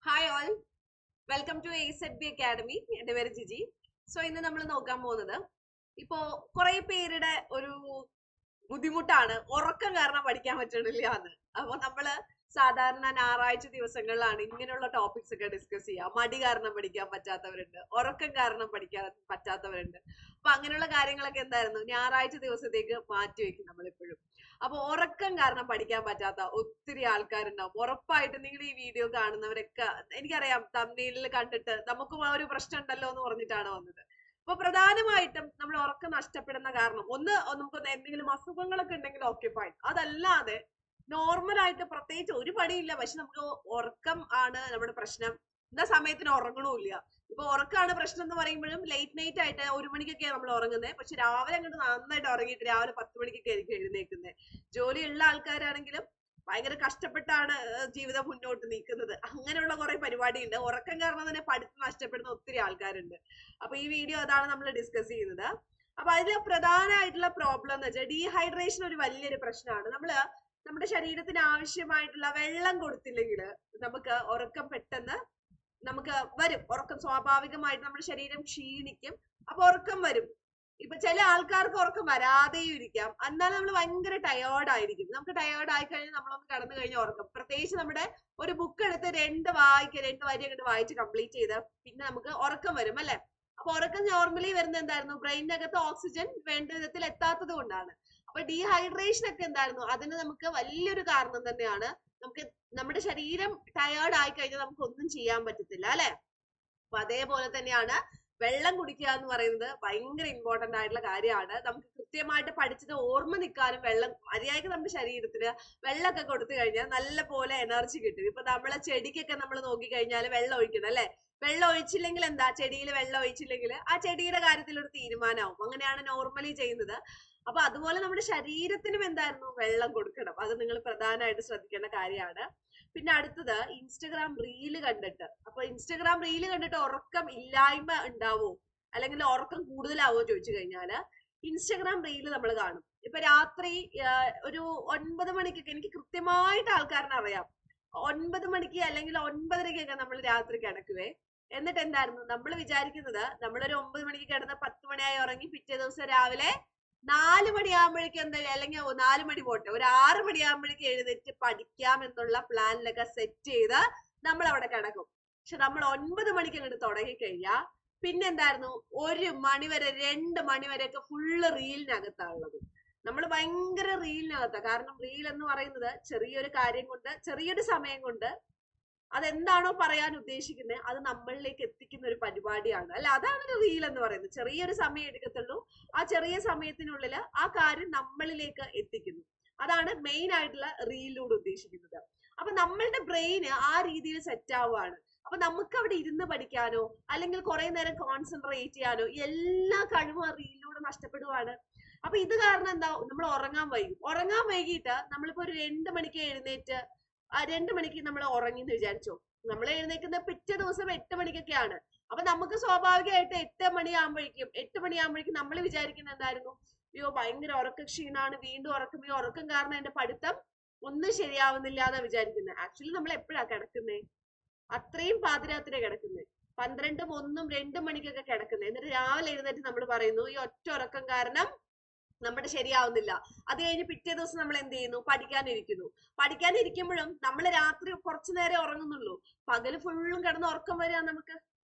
Hi all, welcome to AZB academy. എൻ്റെ പേര് Jiji. So ഇന്ന് നമ്മൾ നോക്കാൻ പോകുന്നത് ഇപ്പോ കുറെ പേരുടെ ഒരു ബുദ്ധിമുട്ടാണ് ഉറക്കം കാരണം പഠിക്കാൻ പറ്റണില്ല എന്ന്. അപ്പൊ നമ്മള് സാധാരണ ഞായറാഴ്ച ദിവസങ്ങളിലാണ് ഇങ്ങനെയുള്ള ടോപ്പിക്സ് ഒക്കെ ഡിസ്കസ് ചെയ്യുക. മടി കാരണം പഠിക്കാൻ പറ്റാത്തവരുണ്ട്, ഉറക്കം കാരണം പഠിക്കാൻ പറ്റാത്തവരുണ്ട്. അപ്പൊ അങ്ങനെയുള്ള കാര്യങ്ങളൊക്കെ എന്തായിരുന്നു ഞായറാഴ്ച ദിവസത്തേക്ക് മാറ്റി വെക്കും നമ്മളിപ്പോഴും. അപ്പൊ ഉറക്കം കാരണം പഠിക്കാൻ പറ്റാത്ത ഒത്തിരി ആൾക്കാരുണ്ടാവും. ഉറപ്പായിട്ടും നിങ്ങൾ ഈ വീഡിയോ കാണുന്നവരൊക്കെ എനിക്കറിയാം തമ്മിലിൽ കണ്ടിട്ട് നമുക്കും ആ ഒരു പ്രശ്നം ഉണ്ടല്ലോ എന്ന് പറഞ്ഞിട്ടാണ് വന്നത്. അപ്പൊ പ്രധാനമായിട്ടും നമ്മൾ ഉറക്കം നഷ്ടപ്പെടുന്ന കാരണം ഒന്ന് നമുക്ക് എന്തെങ്കിലും അസുഖങ്ങളൊക്കെ ഉണ്ടെങ്കിൽ ഓക്കെ ഫൈൻ. അതല്ലാതെ നോർമൽ ആയിട്ട് പ്രത്യേകിച്ച് ഒരു പണിയില്ല, പക്ഷെ നമുക്ക് ഉറക്കം ആണ് നമ്മുടെ പ്രശ്നം. എന്നാ സമയത്തിന് ഉറങ്ങണമില്ല. ഇപ്പൊ ഉറക്കമാണ് പ്രശ്നം എന്ന് പറയുമ്പോഴും ലേറ്റ് നൈറ്റ് ആയിട്ട് 1 മണിക്കൊക്കെയാണ് നമ്മൾ ഉറങ്ങുന്നത്. പക്ഷെ രാവിലെ അങ്ങോട്ട് നന്നായിട്ട് ഉറങ്ങിയിട്ട് രാവിലെ 10 മണിക്കൊക്കെ ആയിരിക്കും എഴുന്നേക്കുന്നത്. ജോലിയുള്ള ആൾക്കാരാണെങ്കിലും ഭയങ്കര കഷ്ടപ്പെട്ടാണ് ജീവിതം മുന്നോട്ട് നീക്കുന്നത്. അങ്ങനെയുള്ള കുറെ പരിപാടിയുണ്ട്. ഉറക്കം കാരണം തന്നെ പഠിത്തം നഷ്ടപ്പെടുന്ന ഒത്തിരി ആൾക്കാരുണ്ട്. അപ്പൊ ഈ വീഡിയോ അതാണ് നമ്മൾ ഡിസ്കസ് ചെയ്യുന്നത്. അപ്പൊ അതിൽ പ്രധാനമായിട്ടുള്ള പ്രോബ്ലം എന്ന് വെച്ചാൽ ഡീഹൈഡ്രേഷൻ ഒരു വലിയൊരു പ്രശ്നമാണ്. നമ്മുടെ ശരീരത്തിന് ആവശ്യമായിട്ടുള്ള വെള്ളം കൊടുത്തില്ലെങ്കിൽ നമുക്ക് ഉറക്കം പെട്ടെന്ന് നമുക്ക് വരും. ഉറക്കം സ്വാഭാവികമായിട്ട് നമ്മുടെ ശരീരം ക്ഷീണിക്കും. അപ്പൊ ഉറക്കം വരും. ഇപ്പൊ ചില ആൾക്കാർക്ക് ഉറക്കം വരാതെയും ഇരിക്കാം. എന്നാൽ നമ്മൾ ഭയങ്കര ടയേർഡ് ആയിരിക്കും. നമുക്ക് ടയേർഡ് ആയി കഴിഞ്ഞാൽ നമ്മളൊന്ന് കടന്നു കഴിഞ്ഞാൽ ഉറക്കം. പ്രത്യേകിച്ച് നമ്മുടെ ഒരു ബുക്ക് എടുത്ത് രണ്ട് വരി അങ്ങോട്ട് വായിച്ച് കംപ്ലീറ്റ് ചെയ്ത് പിന്നെ നമുക്ക് ഉറക്കം വരും അല്ലെ. അപ്പൊ ഉറക്കം നോർമലി വരുന്നത് എന്തായിരുന്നു? ബ്രെയിനകത്ത് ഓക്സിജൻ വേണ്ട വിധത്തിൽ എത്താത്തത് കൊണ്ടാണ്. അപ്പൊ ഡീഹൈഡ്രേഷൻ ഒക്കെ എന്തായിരുന്നു? അതിന് നമുക്ക് വലിയൊരു കാരണം തന്നെയാണ്. നമുക്ക് നമ്മുടെ ശരീരം ടയേർഡ് ആയി കഴിഞ്ഞാൽ നമുക്ക് ഒന്നും ചെയ്യാൻ പറ്റത്തില്ല അല്ലെ. അപ്പൊ അതേപോലെ തന്നെയാണ് വെള്ളം കുടിക്കുക എന്ന് പറയുന്നത് ഭയങ്കര ഇമ്പോർട്ടന്റ് ആയിട്ടുള്ള കാര്യമാണ്. നമുക്ക് കൃത്യമായിട്ട് പഠിച്ചത് ഓർമ്മ നിൽക്കാനും വെള്ളം മര്യാദയ്ക്ക് നമ്മുടെ ശരീരത്തിന് വെള്ളമൊക്കെ കൊടുത്തു കഴിഞ്ഞാൽ നല്ല പോലെ എനർജി കിട്ടും. ഇപ്പൊ നമ്മളെ ചെടിക്കൊക്കെ നമ്മൾ നോക്കിക്കഴിഞ്ഞാൽ വെള്ളം ഒഴിക്കണം അല്ലെ. വെള്ളം ഒഴിച്ചില്ലെങ്കിൽ എന്താ? ചെടിയിൽ വെള്ളം ഒഴിച്ചില്ലെങ്കിൽ ആ ചെടിയുടെ കാര്യത്തിൽ ഒരു തീരുമാനമാവും. അങ്ങനെയാണ് നോർമലി ചെയ്യുന്നത്. അപ്പൊ അതുപോലെ നമ്മുടെ ശരീരത്തിനും എന്തായിരുന്നു? വെള്ളം കൊടുക്കണം. അത് നിങ്ങൾ പ്രധാനമായിട്ട് ശ്രദ്ധിക്കേണ്ട കാര്യമാണ്. പിന്നെ അടുത്തത് ഇൻസ്റ്റഗ്രാം റീല് കണ്ടിട്ട്. അപ്പൊ ഇൻസ്റ്റഗ്രാം റീല് കണ്ടിട്ട് ഉറക്കം ഇല്ലായ്മ ഉണ്ടാവോ അല്ലെങ്കിൽ ഉറക്കം കൂടുതലാവോ ചോദിച്ചു കഴിഞ്ഞാല് ഇൻസ്റ്റഗ്രാം റീല് നമ്മൾ കാണും. ഇപ്പൊ രാത്രി ഒരു 9 മണിക്കൊക്കെ എനിക്ക് കൃത്യമായിട്ട് ആൾക്കാരനെ അറിയാം. 9 മണിക്ക് അല്ലെങ്കിൽ 9:30-കൊക്കെ നമ്മൾ രാത്രി കിടക്കുവേ. എന്നിട്ട് എന്തായിരുന്നു നമ്മൾ വിചാരിക്കുന്നത്? നമ്മളൊരു 9 മണിക്ക് കിടന്ന് 10 മണിയായി ഉറങ്ങി പിറ്റേ ദിവസം രാവിലെ 4 മണിയാകുമ്പോഴേക്കും എന്താ, അല്ലെങ്കിൽ 4 മണി പോട്ടെ, ഒരു 6 മണിയാകുമ്പോഴേക്കും എഴുന്നേറ്റ് പഠിക്കാം എന്നുള്ള പ്ലാനിലൊക്കെ സെറ്റ് ചെയ്ത് നമ്മൾ അവിടെ കിടക്കും. പക്ഷെ നമ്മൾ 9 മണിക്ക് അങ്ങോട്ട് തുടങ്ങിക്കഴിഞ്ഞാൽ പിന്നെ എന്തായിരുന്നു? 1 മണിവരെ 2 മണിവരെയൊക്കെ ഫുള്ള് റീലിനകത്താണുള്ളത്. നമ്മൾ ഭയങ്കര റീലിനകത്താ. കാരണം റീൽ എന്ന് പറയുന്നത് ചെറിയൊരു കാര്യം കൊണ്ട് ചെറിയൊരു സമയം കൊണ്ട് അതെന്താണോ പറയാൻ ഉദ്ദേശിക്കുന്നത് അത് നമ്മളിലേക്ക് എത്തിക്കുന്ന ഒരു പരിപാടിയാണ് അല്ല. അതാണ് ഒരു റീൽ എന്ന് പറയുന്നത്. ചെറിയൊരു സമയം എടുക്കത്തുള്ളൂ. ആ ചെറിയ സമയത്തിനുള്ളിൽ ആ കാര്യം നമ്മളിലേക്ക് എത്തിക്കുന്നു. അതാണ് മെയിൻ ആയിട്ടുള്ള റീലിലൂടെ ഉദ്ദേശിക്കുന്നത്. അപ്പൊ നമ്മളുടെ ബ്രെയിന് ആ രീതിയിൽ സെറ്റ് ആവുകയാണ്. അപ്പൊ നമുക്ക് അവിടെ ഇരുന്ന് പഠിക്കാനോ അല്ലെങ്കിൽ കുറെ നേരം കോൺസെൻട്രേറ്റ് ചെയ്യാനോ എല്ലാ കഴിവും ആ റീലിലൂടെ നഷ്ടപ്പെടുവാണ്. അപ്പൊ ഇത് കാരണം എന്താ? നമ്മൾ ഉറങ്ങാൻ വൈകിട്ട് നമ്മളിപ്പോ ഒരു 2 മണിക്ക് എഴുന്നേറ്റ് 2 മണിക്ക് നമ്മൾ ഉറങ്ങി എന്ന് വിചാരിച്ചോ. നമ്മൾ എഴുന്നേക്കുന്നത് പിറ്റേ ദിവസം 8 മണിക്കൊക്കെയാണ്. അപ്പൊ നമുക്ക് സ്വാഭാവികമായിട്ട് 8 മണിയാകുമ്പോഴേക്കും നമ്മൾ വിചാരിക്കുന്നത് എന്തായിരുന്നു? അയ്യോ ഭയങ്കര ഉറക്ക ക്ഷീണാണ്, വീണ്ടും ഉറക്കം, ഈ ഉറക്കം കാരണം എന്റെ പഠിത്തം ഒന്നും ശരിയാവുന്നില്ല എന്നാ വിചാരിക്കുന്നത്. ആക്ച്വലി നമ്മൾ എപ്പോഴാ കിടക്കുന്നത്? അത്രയും പാതിരാത്രി കിടക്കുന്നത്. 12, 1, 2 മണിക്കൊക്കെ കിടക്കുന്നത്. എന്നിട്ട് രാവിലെ എഴുന്നേറ്റ് നമ്മൾ പറയുന്നു ഈ ഒറ്റ ഉറക്കം കാരണം നമ്മുടെ ശരിയാവുന്നില്ല. അത് കഴിഞ്ഞ് പിറ്റേ ദിവസം നമ്മൾ എന്ത് ചെയ്യുന്നു? പഠിക്കാനിരിക്കുമ്പോഴും നമ്മൾ രാത്രി കുറച്ചു നേരം ഉറങ്ങുന്നുള്ളൂ. പകല് ഫുള്ളും കിടന്ന് ഉറക്കം വരിക. നമുക്ക്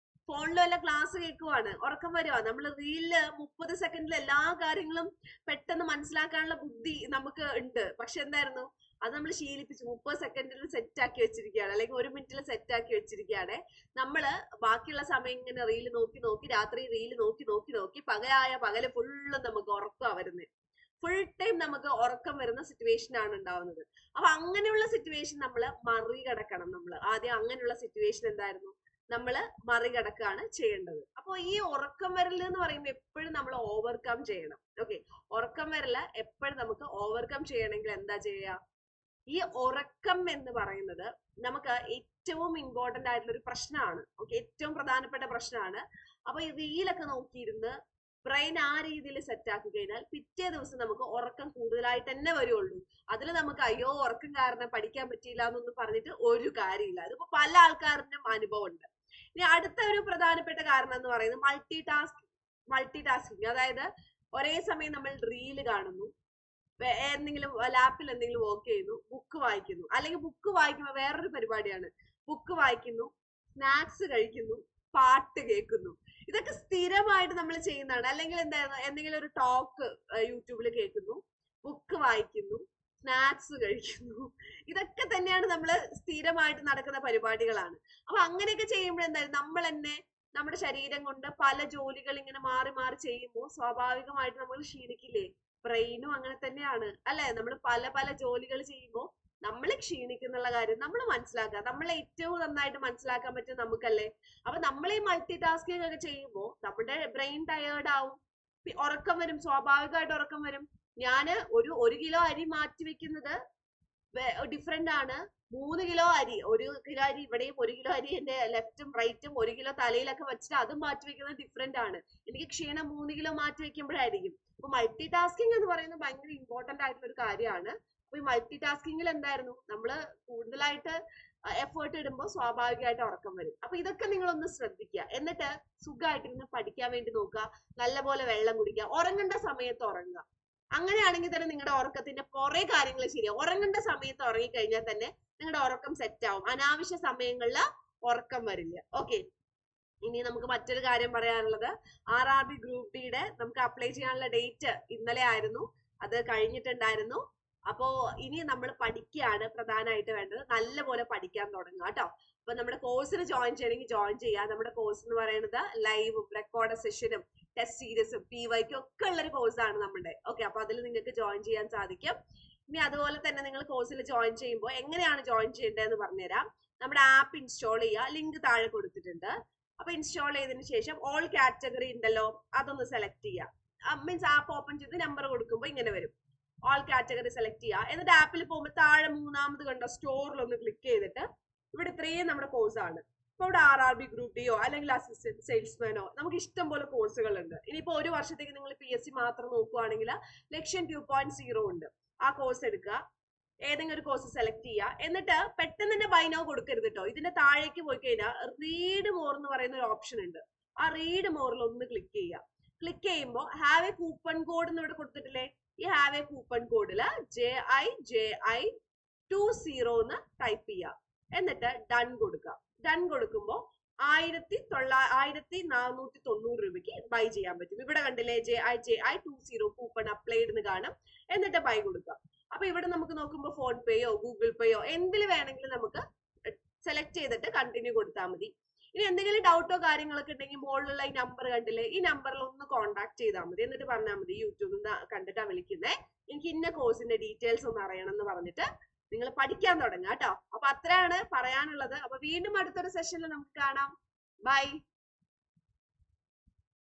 ഫോണിലും എല്ലാം ക്ലാസ് കേൾക്കുവാണ്, ഉറക്കം വരുക. നമ്മൾ റീലില് 30 സെക്കൻഡിൽ എല്ലാ കാര്യങ്ങളും പെട്ടെന്ന് മനസ്സിലാക്കാനുള്ള ബുദ്ധി നമുക്ക് ഉണ്ട്. പക്ഷെ എന്തായിരുന്നു? അത് നമ്മൾ ശീലിപ്പിച്ചു 30 സെക്കൻഡിൽ സെറ്റ് ആക്കി വെച്ചിരിക്കുകയാണ്, അല്ലെങ്കിൽ 1 മിനിറ്റിൽ സെറ്റ് ആക്കി വെച്ചിരിക്കുകയാണ്. നമ്മള് ബാക്കിയുള്ള സമയം ഇങ്ങനെ റീല് നോക്കി നോക്കി രാത്രി റീല് നോക്കി നോക്കി നോക്കി പകല് ഫുള്ളും നമുക്ക് ഉറക്കമാണ് വരുന്നത്. ഫുൾ ടൈം നമുക്ക് ഉറക്കം വരുന്ന സിറ്റുവേഷൻ ആണ് ഉണ്ടാവുന്നത്. അപ്പൊ അങ്ങനെയുള്ള സിറ്റുവേഷൻ നമ്മൾ മറികടക്കണം. നമ്മൾ ആദ്യം അങ്ങനെയുള്ള സിറ്റുവേഷൻ എന്തായിരുന്നു? നമ്മൾ മറികടക്കുകയാണ് ചെയ്യേണ്ടത്. അപ്പോൾ ഈ ഉറക്കം വരൽ എന്ന് പറയുമ്പോൾ എപ്പോഴും നമ്മൾ ഓവർകം ചെയ്യണം. ഓക്കെ, ഉറക്കം വരല എപ്പോഴും നമുക്ക് ഓവർകം ചെയ്യണമെങ്കിൽ എന്താ ചെയ്യുക? ഈ ഉറക്കം എന്ന് പറയുന്നത് നമുക്ക് ഏറ്റവും ഇമ്പോർട്ടന്റ് ആയിട്ടുള്ള ഒരു പ്രശ്നമാണ്. ഓക്കെ, ഏറ്റവും പ്രധാനപ്പെട്ട പ്രശ്നമാണ്. അപ്പൊ ഈ റീലൊക്കെ നോക്കിയിരുന്ന് ബ്രെയിൻ ആ രീതിയിൽ സെറ്റ് ആക്കി കഴിഞ്ഞാൽ പിറ്റേ ദിവസം നമുക്ക് ഉറക്കം കൂടുതലായിട്ട് തന്നെ വരുള്ളൂ. അതിൽ നമുക്ക് അയ്യോ ഉറക്കം കാരണം പഠിക്കാൻ പറ്റിയില്ല എന്നൊന്നും പറഞ്ഞിട്ട് ഒരു കാര്യമില്ല. അതിപ്പോ പല ആൾക്കാരുടെയും അനുഭവം ഉണ്ട്. ഇനി അടുത്ത ഒരു പ്രധാനപ്പെട്ട കാരണം എന്ന് പറയുന്നത് മൾട്ടി ടാസ്കിങ്. അതായത് ഒരേ സമയം നമ്മൾ റീല് കാണുന്നു, എന്തെങ്കിലും ലാപ്പിൽ എന്തെങ്കിലും വർക്ക് ചെയ്യുന്നു, ബുക്ക് വായിക്കുന്നു, അല്ലെങ്കിൽ ബുക്ക് വായിക്കുമ്പോൾ വേറൊരു പരിപാടിയാണ്, ബുക്ക് വായിക്കുന്നു, സ്നാക്സ് കഴിക്കുന്നു, പാട്ട് കേൾക്കുന്നു. ഇതൊക്കെ സ്ഥിരമായിട്ട് നമ്മൾ ചെയ്യുന്നതാണ്. അല്ലെങ്കിൽ എന്തായിരുന്നു, എന്തെങ്കിലും ഒരു ടോക്ക് യൂട്യൂബിൽ കേൾക്കുന്നു, ബുക്ക് വായിക്കുന്നു, സ്നാക്സ് കഴിക്കുന്നു. ഇതൊക്കെ തന്നെയാണ് നമ്മൾ സ്ഥിരമായിട്ട് നടക്കുന്ന പരിപാടികളാണ്. അപ്പൊ അങ്ങനെയൊക്കെ ചെയ്യുമ്പോൾ എന്തായാലും നമ്മൾ തന്നെ നമ്മുടെ ശരീരം കൊണ്ട് പല ജോലികൾ ഇങ്ങനെ മാറി മാറി ചെയ്യുമ്പോൾ സ്വാഭാവികമായിട്ട് നമ്മൾ ക്ഷീണിക്കില്ലേ? ബ്രെയിനും അങ്ങനെ തന്നെയാണ് അല്ലെ? നമ്മൾ പല പല ജോലികൾ ചെയ്യുമ്പോൾ നമ്മൾ ക്ഷീണിക്കുന്നുള്ള കാര്യം നമ്മൾ മനസ്സിലാക്കുക. നമ്മളെ ഏറ്റവും നന്നായിട്ട് മനസ്സിലാക്കാൻ പറ്റും നമുക്കല്ലേ? അപ്പൊ നമ്മൾ ഈ മൾട്ടി ടാസ്കിങ് ഒക്കെ ചെയ്യുമ്പോൾ നമ്മുടെ ബ്രെയിൻ ടയേർഡ് ആവും, ഉറക്കം വരും, സ്വാഭാവികമായിട്ട് ഉറക്കം വരും. ഞാന് ഒരു കിലോ അരി മാറ്റി വെക്കുന്നത് ഡിഫറെന്റ് ആണ്. 3 കിലോ അരി, 1 കിലോ അരി ഇവിടെയും 1 കിലോ അരി എന്റെ ലെഫ്റ്റും റൈറ്റും 1 കിലോ തലയിലൊക്കെ വെച്ചിട്ട് അതും മാറ്റി വെക്കുന്നത് ഡിഫറെന്റ് ആണ്. എനിക്ക് ക്ഷീണം 3 കിലോ മാറ്റി വെക്കുമ്പോഴായിരിക്കും. അപ്പൊ മൾട്ടി ടാസ്കിങ് എന്ന് പറയുന്നത് ഭയങ്കര ഇമ്പോർട്ടന്റ് ആയിട്ടുള്ള ഒരു കാര്യമാണ്. അപ്പൊ ഈ മൾട്ടി ടാസ്കിങ്ങിൽ എന്തായിരുന്നു, നമ്മള് കൂടുതലായിട്ട് എഫേർട്ട് ഇടുമ്പോൾ സ്വാഭാവികമായിട്ട് ഉറക്കം വരും. അപ്പൊ ഇതൊക്കെ നിങ്ങളൊന്ന് ശ്രദ്ധിക്കുക. എന്നിട്ട് സുഖമായിട്ടിരുന്ന് പഠിക്കാൻ വേണ്ടി നോക്കുക, നല്ലപോലെ വെള്ളം കുടിക്കുക, ഉറങ്ങേണ്ട സമയത്ത് ഉറങ്ങുക. അങ്ങനെയാണെങ്കിൽ തന്നെ നിങ്ങളുടെ ഉറക്കത്തിന്റെ കുറെ കാര്യങ്ങൾ ശരിയാവും. ഉറങ്ങേണ്ട സമയത്ത് ഉറങ്ങിക്കഴിഞ്ഞാൽ തന്നെ നിങ്ങളുടെ ഉറക്കം സെറ്റ് ആവും. അനാവശ്യ സമയങ്ങളിൽ ഉറക്കം വരില്ല. ഓക്കെ, ഇനി നമുക്ക് മറ്റൊരു കാര്യം പറയാനുള്ളത്, RRB ഗ്രൂപ്പ് ഡിയുടെ നമുക്ക് അപ്ലൈ ചെയ്യാനുള്ള ഡേറ്റ് ഇന്നലെ ആയിരുന്നു, അത് കഴിഞ്ഞിട്ടുണ്ടായിരുന്നു. അപ്പോ ഇനി നമ്മൾ പഠിക്കുകയാണ് പ്രധാനമായിട്ട് വേണ്ടത്. നല്ലപോലെ പഠിക്കാൻ തുടങ്ങുക കേട്ടോ. അപ്പൊ നമ്മുടെ കോഴ്സിന് ജോയിൻ ചെയ്യണമെങ്കിൽ ജോയിൻ ചെയ്യുക. നമ്മുടെ കോഴ്സ് എന്ന് പറയുന്നത് ലൈവും റെക്കോർഡ് സെഷനും ടെസ്റ്റ് സീരീസും PYക്കും ഒക്കെ ഉള്ളൊരു കോഴ്സാണ് നമ്മുടെ. ഓക്കെ, അപ്പൊ അതിൽ നിങ്ങൾക്ക് ജോയിൻ ചെയ്യാൻ സാധിക്കും. ഇനി അതുപോലെ തന്നെ നിങ്ങൾ കോഴ്സിൽ ജോയിൻ ചെയ്യുമ്പോൾ എങ്ങനെയാണ് ജോയിൻ ചെയ്യേണ്ടതെന്ന് പറഞ്ഞുതരാം. നമ്മുടെ ആപ്പ് ഇൻസ്റ്റാൾ ചെയ്യുക, ലിങ്ക് താഴെ കൊടുത്തിട്ടുണ്ട്. അപ്പൊ ഇൻസ്റ്റാൾ ചെയ്തതിന് ശേഷം ഓൾ കാറ്റഗറി ഉണ്ടല്ലോ, അതൊന്ന് സെലക്ട് ചെയ്യുക. മീൻസ് ആപ്പ് ഓപ്പൺ ചെയ്ത് നമ്പർ കൊടുക്കുമ്പോൾ ഇങ്ങനെ വരും. ഓൾ കാറ്റഗറി സെലക്ട് ചെയ്യുക. എന്നിട്ട് ആപ്പിൽ പോകുമ്പോൾ താഴെ മൂന്നാമത് കണ്ടോ സ്റ്റോറിൽ ഒന്ന് ക്ലിക്ക് ചെയ്തിട്ട് ഇവിടെ ഇത്രയും നമ്മുടെ കോഴ്സാണ്. ഇപ്പൊ ഇവിടെ RRB ഗ്രൂപ്പ് ഡിയോ അല്ലെങ്കിൽ അസിസ്റ്റന്റ് സെയിൽസ്മാനോ നമുക്ക് ഇഷ്ടം പോലെ കോഴ്സുകൾ ഉണ്ട്. ഇനിയിപ്പോ ഒരു വർഷത്തേക്ക് നിങ്ങൾ PSC മാത്രം നോക്കുവാണെങ്കിൽ ലക്ഷ്യം 2.0 ഉണ്ട്. ആ കോഴ്സ് എടുക്കുക, ഏതെങ്കിലും ഒരു കോഴ്സ് സെലക്ട് ചെയ്യുക. എന്നിട്ട് പെട്ടെന്ന് തന്നെ ബൈ നൗ കൊടുക്കരുത് കേട്ടോ. ഇതിന്റെ താഴേക്ക് പോയി കഴിഞ്ഞാൽ റീഡ് മോർ എന്ന് പറയുന്ന ഒരു ഓപ്ഷൻ ഉണ്ട്. ആ റീഡ് മോറിൽ ഒന്ന് ക്ലിക്ക് ചെയ്യുക. ക്ലിക്ക് ചെയ്യുമ്പോൾ ഹാവ് എ കൂപ്പൺ കോഡ് എന്ന് ഇവിടെ കൊടുത്തിട്ടില്ലേ, ഈ ഹാവ് എ കൂപ്പൺ കോഡില് JIJI20 എന്ന് ടൈപ്പ് ചെയ്യുക. എന്നിട്ട് ഡൺ കൊടുക്കുക. ഡൺ കൊടുക്കുമ്പോൾ 1490 രൂപയ്ക്ക് ബൈ ചെയ്യാൻ പറ്റും. ഇവിടെ കണ്ടില്ലേ JIJI20 കൂപ്പൺ അപ്ലൈഡ് എന്ന് കാണും. എന്നിട്ട് ബൈ കൊടുക്കുക. അപ്പൊ ഇവിടെ നമുക്ക് നോക്കുമ്പോൾ ഫോൺ പേയോ ഗൂഗിൾ പേയോ എന്തിൽ വേണമെങ്കിലും നമുക്ക് സെലക്ട് ചെയ്തിട്ട് കണ്ടിന്യൂ കൊടുത്താൽ മതി. ഇനി എന്തെങ്കിലും ഡൗട്ടോ കാര്യങ്ങളൊക്കെ ഉണ്ടെങ്കിൽ മുകളിലുള്ള ഈ നമ്പർ കണ്ടില്ലേ, ഈ നമ്പറിൽ ഒന്ന് കോൺടാക്ട് ചെയ്താൽ മതി. എന്നിട്ട് പറഞ്ഞാൽ മതി യൂട്യൂബിൽ നിന്ന് കണ്ടിട്ടാ വിളിക്കുന്നേ, എനിക്ക് ഇന്ന കോഴ്സിന്റെ ഡീറ്റെയിൽസ് ഒന്ന് അറിയണം എന്ന് പറഞ്ഞിട്ട് നിങ്ങൾ പഠിക്കാൻ തുടങ്ങുക കേട്ടോ. അപ്പൊ അത്രയാണ് പറയാനുള്ളത്. അപ്പൊ വീണ്ടും അടുത്തൊരു സെഷനിൽ നമുക്ക് കാണാം. ബൈ.